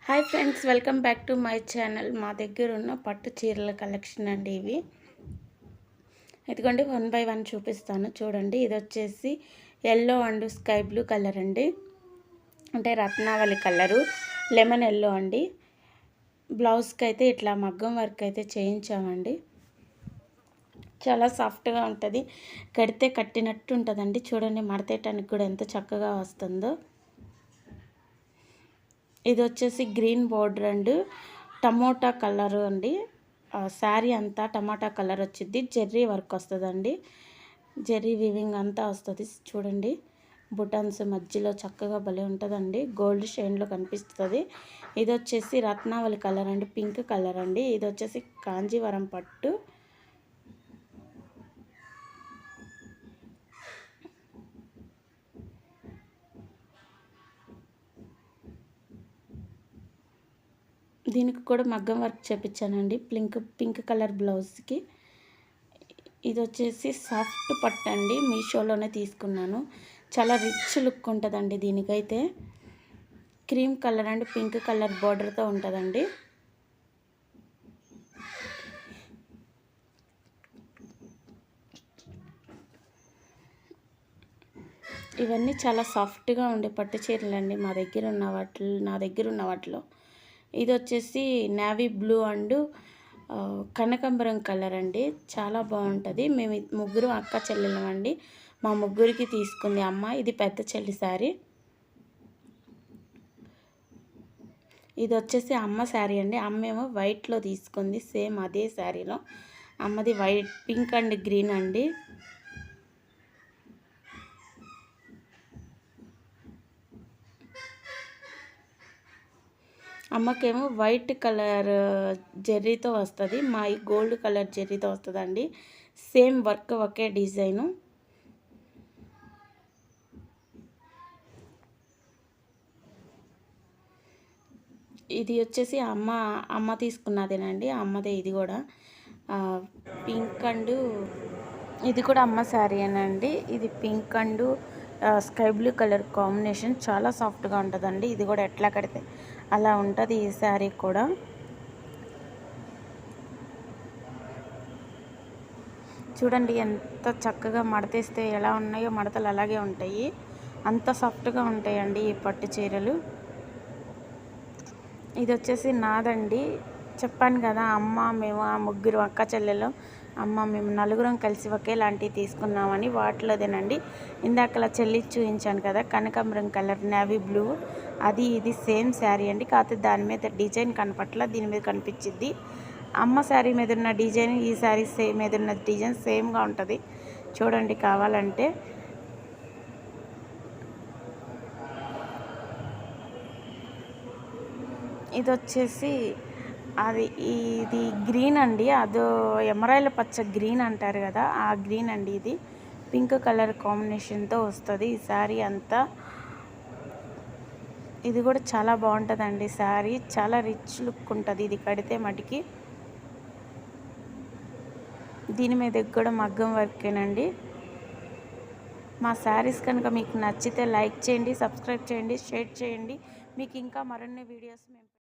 Hi friends, welcome back to my channel. మా దగ్గర ఉన్న పట్టు చీరల కలెక్షన్ అండి ఇవి. ఇదిగోండి, 1 బై 1 చూపిస్తాను చూడండి. ఇది వచ్చేసి yellow and sky blue colour అండి, అంటే రత్నావళి కలరు, లెమన్ ఎల్లో అండి. బ్లౌజ్కి అయితే ఇట్లా మగ్గం వర్క్ అయితే చేయించామండి. చాలా సాఫ్ట్గా ఉంటుంది, కడితే కట్టినట్టు ఉంటుందండి. చూడండి, మడతేయటానికి కూడా ఎంత చక్కగా వస్తుందో. ఇది వచ్చేసి green border and tomato colour అండి. శారీ అంతా టమాటా కలర్ వచ్చింది, జెర్రీ వర్క్ వస్తుందండి. జెర్రీ వీవింగ్ అంతా వస్తుంది. చూడండి, బుటన్స్ మధ్యలో చక్కగా భలే ఉంటుందండి, గోల్డ్ షైన్లో కనిపిస్తుంది. ఇది వచ్చేసి రత్నావళి కలర్ అండి, పింక్ కలర్ అండి. ఇది వచ్చేసి కాంజీవరం పట్టు. దీనికి కూడా మగ్గం వర్క్ చేపించానండి, పింక్ కలర్ బ్లౌజ్కి. ఇది వచ్చేసి సాఫ్ట్ పట్టు అండి, మీషోలోనే తీసుకున్నాను. చాలా రిచ్ లుక్ ఉంటుందండి. దీనికైతే cream colour and pink colour బార్డర్తో ఉంటుందండి. ఇవన్నీ చాలా సాఫ్ట్గా ఉండే పట్టు చీరలు అండి నా దగ్గర ఉన్న వాటిలో. ఇది వచ్చేసి నేవీ బ్లూ అండ్ కనకాంబరం కలర్ అండి, చాలా బాగుంటుంది. మేము ముగ్గురు అక్క చెల్లెలం అండి, మా ముగ్గురికి తీసుకుంది అమ్మ. ఇది పెద్ద చెల్లి శారీ. ఇది వచ్చేసి అమ్మ శారీ అండి. అమ్మేమో వైట్లో తీసుకుంది, సేమ్ అదే శారీలో. అమ్మది వైట్, పింక్ అండ్ గ్రీన్ అండి. అమ్మకేమో వైట్ కలర్ జెర్రీతో వస్తుంది, మా గోల్డ్ కలర్ జెర్రీతో వస్తుందండి. సేమ్ వర్క్, ఒకే డిజైను. ఇది వచ్చేసి అమ్మ తీసుకున్నదేనండి, అమ్మదే ఇది కూడా. పింక్ అండ్ ఇది కూడా అమ్మ శారీ అనండి. ఇది pink and sky blue colour combination, చాలా సాఫ్ట్గా ఉంటుందండి. ఇది కూడా ఎట్లా కడితే అలా ఉంటుంది ఈ శారీ కూడా. చూడండి, ఎంత చక్కగా మడతేస్తే ఎలా ఉన్నాయో మడతలు అలాగే ఉంటాయి, అంత సాఫ్ట్గా ఉంటాయండి ఈ పట్టు చీరలు. ఇది వచ్చేసి నాదండి. చెప్పాను కదా, మేము ఆ ముగ్గురు అక్క చెల్లెలు, మేము నలుగురం కలిసి ఒకేలాంటివి తీసుకున్నామని. వాటిలోదేనండి ఇందాకలా చెల్లి చూపించాను కదా, కనకాంబరం కలర్ నేవీ బ్లూ, అది ఇది సేమ్ శారీ అండి. కాకపోతే దాని మీద డిజైన్ కనపట్ల, దీని మీద కనిపించింది. అమ్మ శారీ మీద ఉన్న డిజైన్, ఈ శారీ మీద ఉన్న డిజైన్ సేమ్గా ఉంటుంది. చూడండి కావాలంటే. ఇది వచ్చేసి ఇది గ్రీన్ అండి, అదో ఎమరాయిల్ పచ్చ గ్రీన్ అంటారు కదా, ఆ గ్రీన్ అండి. ఇది పింక్ కలర్ కాంబినేషన్తో వస్తుంది ఈ శారీ అంతా. ఇది కూడా చాలా బాగుంటుందండి శారీ, చాలా రిచ్ లుక్ ఉంటుంది ఇది కడితే మటుకి. దీని మీద కూడా మగ్గం వర్కేనండి. మా శారీస్ కనుక మీకు నచ్చితే లైక్ చేయండి, సబ్స్క్రైబ్ చేయండి, షేర్ చేయండి. మీకు ఇంకా మరిన్ని వీడియోస్ మేము